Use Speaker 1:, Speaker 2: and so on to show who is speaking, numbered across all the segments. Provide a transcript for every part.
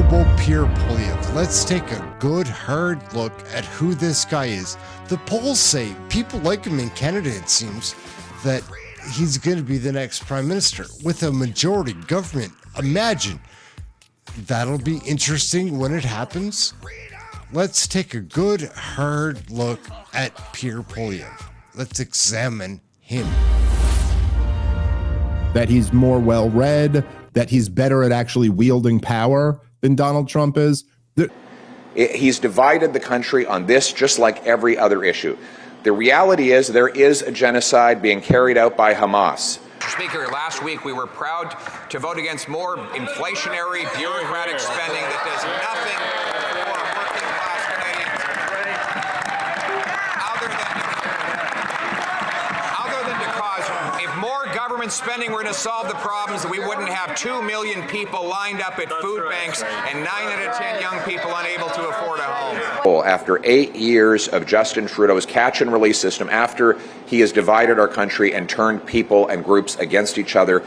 Speaker 1: Honorable Pierre Poilievre. Let's take a good hard look at who this guy is. The polls say people like him in Canada, it seems, that he's going to be the next prime minister with a majority government. Imagine. That'll be interesting when it happens. Let's take a good hard look at Pierre Poilievre. Let's examine him.
Speaker 2: That he's more well-read, that he's better at actually wielding power than Donald Trump is.
Speaker 3: He's divided the country on this just like every other issue. The reality is there is a genocide being carried out by Hamas.
Speaker 4: Mr. Speaker, last week we were proud to vote against more inflationary, bureaucratic spending that does nothing for working class Canadians other than to cause, if more government spending were to solve the problems, we wouldn't have 2 million people lined up at food banks and 9 out of 10 young people unable to afford a home.
Speaker 3: After 8 years of Justin Trudeau's catch and release system, after he has divided our country and turned people and groups against each other,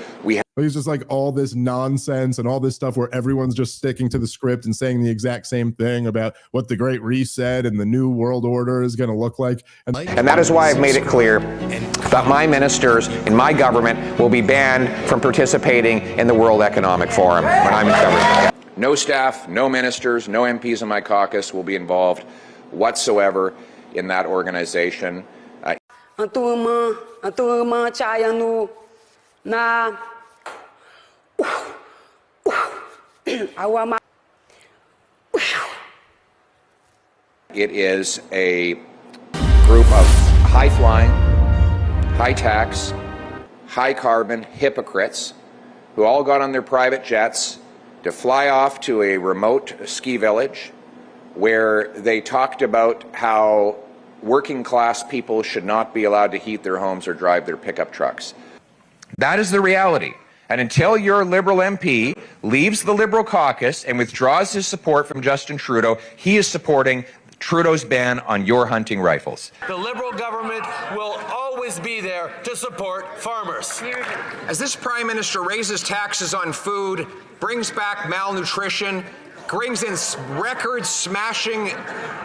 Speaker 2: He's just like all this nonsense and all this stuff where everyone's just sticking to the script and saying the exact same thing about what the Great Reset and the New World Order is going to look like.
Speaker 3: And that is why I've made it clear that my ministers in my government will be banned from participating in the World Economic Forum when I'm in government. No staff, no ministers, no MPs in my caucus will be involved whatsoever in that organization. It is a group of high-flying, high-tax, high-carbon hypocrites who all got on their private jets to fly off to a remote ski village where they talked about how working-class people should not be allowed to heat their homes or drive their pickup trucks. That is the reality. And until your Liberal MP leaves the Liberal caucus and withdraws his support from Justin Trudeau, he is supporting Trudeau's ban on your hunting rifles.
Speaker 5: The Liberal government will always be there to support farmers.
Speaker 4: As this Prime Minister raises taxes on food, brings back malnutrition, brings in record-smashing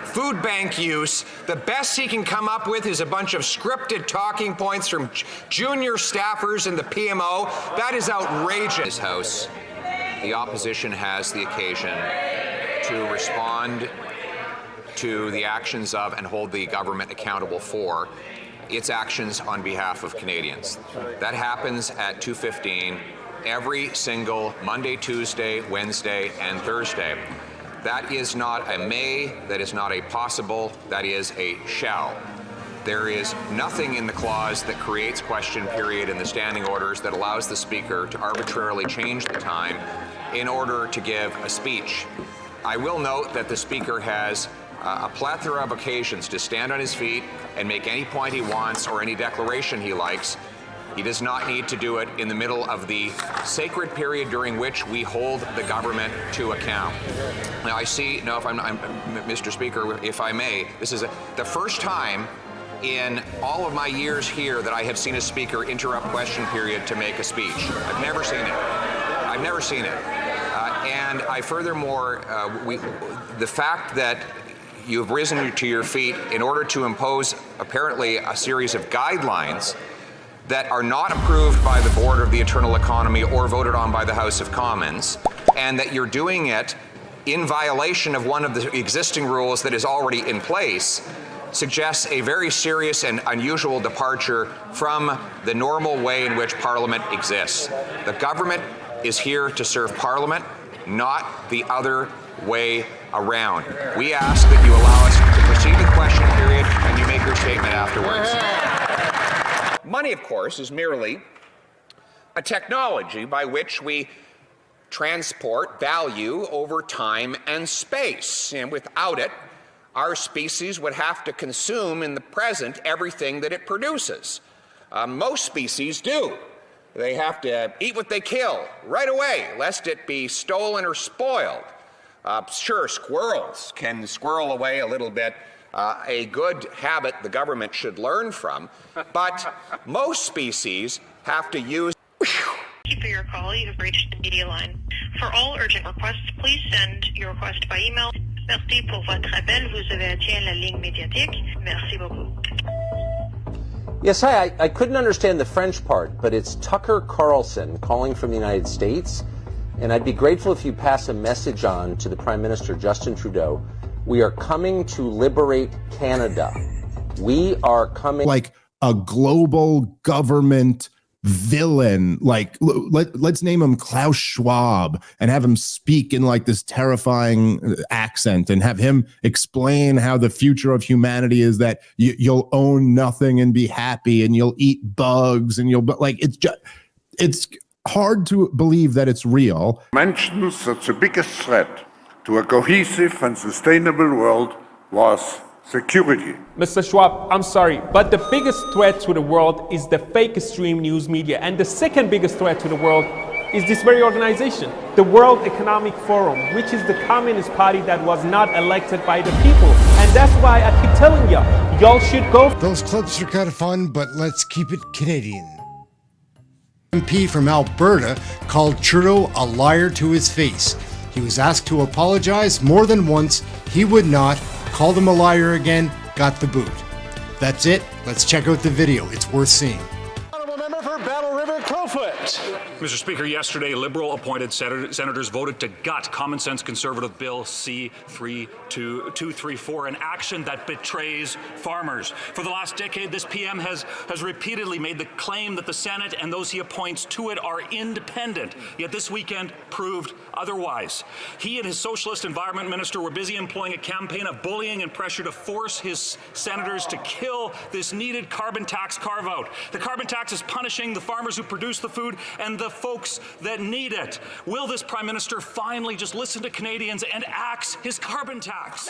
Speaker 4: food bank use, the best he can come up with is a bunch of scripted talking points from junior staffers in the PMO. That is outrageous. In this House, the opposition has the occasion to respond to the actions of and hold the government accountable for its actions on behalf of Canadians. That happens at 2:15 every single Monday, Tuesday, Wednesday, and Thursday. That is not a may, that is not a possible, that is a shall. There is nothing in the clause that creates question period in the standing orders that allows the Speaker to arbitrarily change the time in order to give a speech. I will note that the Speaker has a plethora of occasions to stand on his feet and make any point he wants or any declaration he likes. He does not need to do it in the middle of the sacred period during which we hold the government to account. Now, I see, no, if I'm Mr. Speaker, if I may, this is the first time in all of my years here that I have seen a speaker interrupt question period to make a speech. I've never seen it. I've never seen it. And I furthermore, the fact that you've risen to your feet in order to impose apparently a series of guidelines that are not approved by the Board of the Internal Economy or voted on by the House of Commons, and that you're doing it in violation of one of the existing rules that is already in place, suggests a very serious and unusual departure from the normal way in which Parliament exists. The government is here to serve Parliament, not the other way around. We ask that you allow us to proceed to the question period and you make your statement afterwards. Money, of course, is merely a technology by which we transport value over time and space. And without it, our species would have to consume in the present everything that it produces. Most species do. They have to eat what they kill right away, lest it be stolen or spoiled. Sure, squirrels can squirrel away a little bit, a good habit the government should learn from, but most species have to use.
Speaker 6: Thank you for your call. You have reached the media line. For all urgent requests, please send your request by email. Merci pour votre appel. Vous avez atteint la ligne médiatique. Merci beaucoup.
Speaker 7: Yes, hi. I couldn't understand the French part, but it's Tucker Carlson calling from the United States. And I'd be grateful if you pass a message on to the Prime Minister, Justin Trudeau. We are coming to liberate Canada. We are coming.
Speaker 2: Like a global government villain. Like, let's name him Klaus Schwab and have him speak in like this terrifying accent and have him explain how the future of humanity is that you'll own nothing and be happy and you'll eat bugs and you'll, like, it's hard to believe that it's real.
Speaker 8: Mentions that the biggest threat to a cohesive and sustainable world was security.
Speaker 9: Mr. Schwab, I'm sorry, but the biggest threat to the world is the fake extreme news media. And the second biggest threat to the world is this very organization, the World Economic Forum, which is the Communist Party that was not elected by the people. And that's why I keep telling y'all should go.
Speaker 1: Those clips are kind of fun, but let's keep it Canadian. MP from Alberta called Trudeau a liar to his face. He was asked to apologize more than once. He would not. Called him a liar again, got the boot. That's it. Let's check out the video. It's worth seeing.
Speaker 5: Honourable member for Battle River Crowfoot.
Speaker 10: Mr. Speaker, yesterday Liberal-appointed senators voted to gut common-sense Conservative Bill C-234, an action that betrays farmers. For the last decade, this PM has repeatedly made the claim that the Senate and those he appoints to it are independent, yet this weekend proved otherwise. He and his Socialist Environment Minister were busy employing a campaign of bullying and pressure to force his senators to kill this needed carbon tax carve-out. The carbon tax is punishing the farmers who produce the food and the folks that need it. Will this Prime Minister finally just listen to Canadians and axe his carbon tax?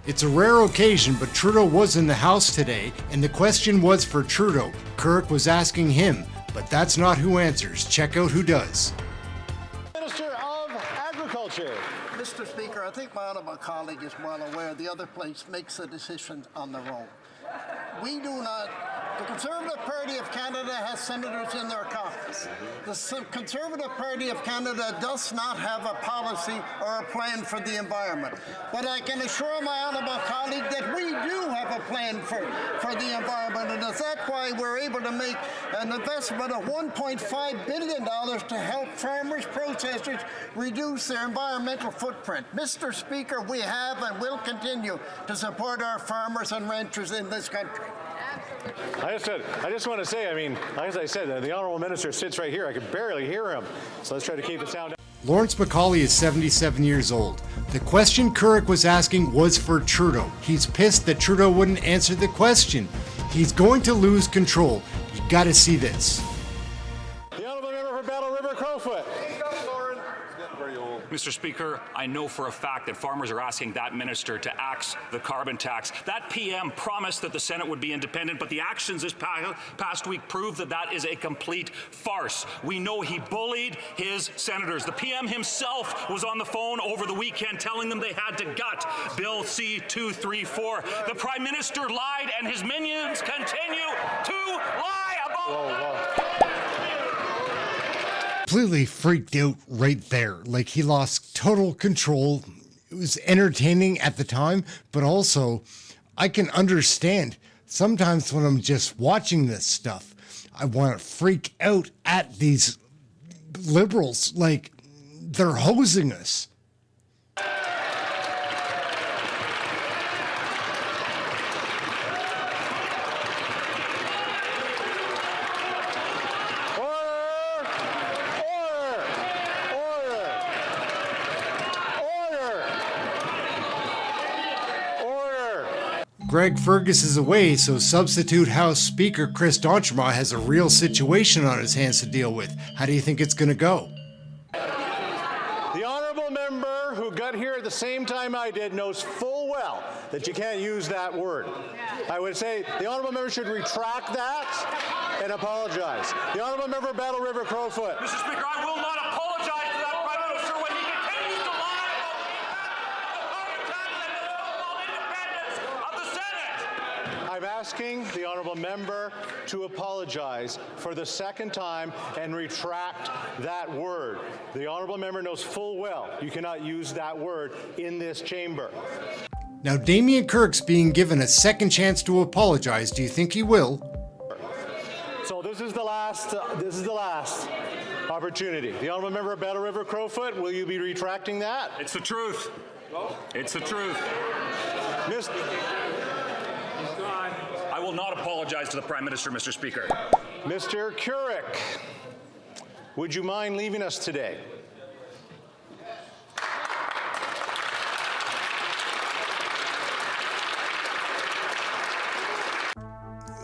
Speaker 1: It's a rare occasion, but Trudeau was in the House today, and the question was for Trudeau. Kirk was asking him, but that's not who answers. Check out who does.
Speaker 5: Minister of Agriculture.
Speaker 11: Mr. Speaker, I think my honourable colleague is well aware the other place makes a decision on their own. We do not. The Conservative Party of Canada has senators in their caucus. The Conservative Party of Canada does not have a policy or a plan for the environment. But I can assure my honourable colleague that we do have a plan for the environment, and that's why we're able to make an investment of $1.5 billion to help farmers, processors reduce their environmental footprint. Mr. Speaker, we have and will continue to support our farmers and ranchers in this country.
Speaker 5: I just want to say, I mean, as I said, the Honourable Minister sits right here. I can barely hear him. So let's try to keep the sound down.
Speaker 1: Lawrence MacAulay is 77 years old. The question Kirk was asking was for Trudeau. He's pissed that Trudeau wouldn't answer the question. He's going to lose control. You gotta see this.
Speaker 5: The Honourable Member for Battle River Crowfoot.
Speaker 10: Mr. Speaker, I know for a fact that farmers are asking that minister to axe the carbon tax. That PM promised that the Senate would be independent, but the actions this past week prove that that is a complete farce. We know he bullied his senators. The PM himself was on the phone over the weekend telling them they had to gut Bill C-234. The Prime Minister lied, and his minions continue to lie about
Speaker 1: Completely freaked out right there. Like, he lost total control. It was entertaining at the time, but also I can understand sometimes when I'm just watching this stuff, I want to freak out at these liberals. Like, they're hosing us. Greg Fergus is away, so substitute House Speaker Chris D'Entremont has a real situation on his hands to deal with. How do you think it's going to go?
Speaker 5: The Honourable Member who got here at the same time I did knows full well that you can't use that word. I would say the Honourable Member should retract that and apologize. The Honourable Member Battle River Crowfoot.
Speaker 10: Mr. Speaker, I will not apologize to that Prime Minister when he continues to lie about the independence of the Senate.
Speaker 5: I'm asking the Honourable Member to apologize for the second time and retract that word. The honourable member knows full well you cannot use that word in this chamber.
Speaker 1: Now, Damien Kirk's being given a second chance to apologize. Do you think he will?
Speaker 5: So this is the last opportunity. The honourable member of Battle River Crowfoot, will you be retracting that?
Speaker 10: It's the truth. It's the truth. I will not apologize to the Prime Minister, Mr. Speaker.
Speaker 5: Mr. Couric, would you mind leaving us today?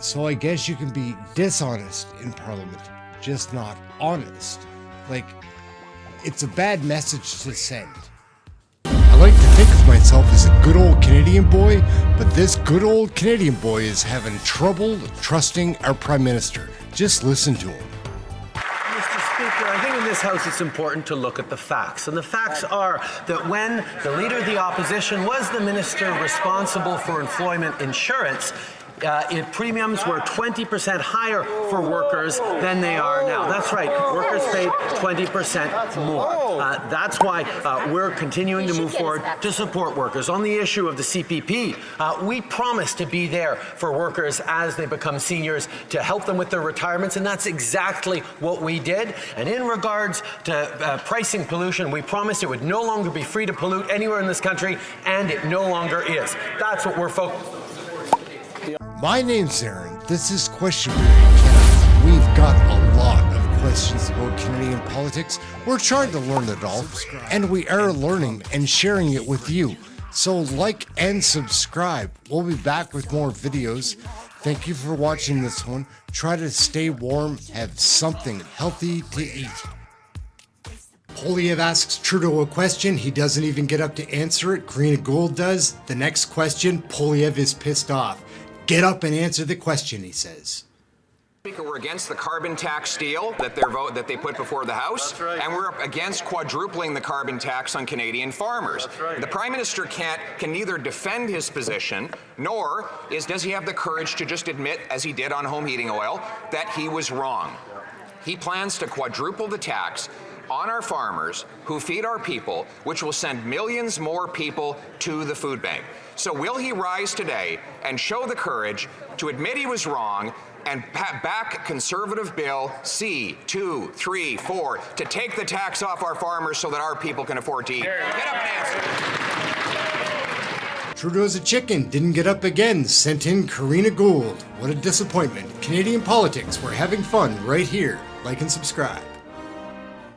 Speaker 1: So I guess you can be dishonest in Parliament, just not honest. Like, it's a bad message to send. I like to think of myself as a good old Canadian boy, but this good old Canadian boy is having trouble trusting our Prime Minister. Just listen to him.
Speaker 12: Mr. Speaker, I think in this House it's important to look at the facts. And the facts are that when the Leader of the Opposition was the Minister responsible for employment insurance, premiums were 20% higher for workers than they are now. That's right, workers paid 20% more. That's why we're continuing to move forward to support workers. On the issue of the CPP, we promise to be there for workers as they become seniors to help them with their retirements, and that's exactly what we did. And in regards to pricing pollution, we promised it would no longer be free to pollute anywhere in this country, and it no longer is. That's what we're focused on.
Speaker 1: My name's Aaron. This is Question Period Canada. We've got a lot of questions about Canadian politics. We're trying to learn it all, and we are learning and sharing it with you. So like and subscribe. We'll be back with more videos. Thank you for watching this one. Try to stay warm, have something healthy to eat. Poilievre asks Trudeau a question. He doesn't even get up to answer it. Karina Gould does. The next question, Poilievre is pissed off. Get up and answer the question, he says.
Speaker 4: Speaker, we're against the carbon tax deal that they put before the House,
Speaker 12: That's right.
Speaker 4: And we're against quadrupling the carbon tax on Canadian farmers.
Speaker 12: That's right.
Speaker 4: The Prime Minister can neither defend his position, nor does he have the courage to just admit, as he did on home heating oil, that he was wrong. He plans to quadruple the tax on our farmers who feed our people, which will send millions more people to the food bank. So will he rise today and show the courage to admit he was wrong and back Conservative Bill C-234 to take the tax off our farmers so that our people can afford to eat? Get up and answer.
Speaker 1: Trudeau's a chicken, didn't get up again, sent in Karina Gould. What a disappointment. Canadian politics, we're having fun right here. Like and subscribe.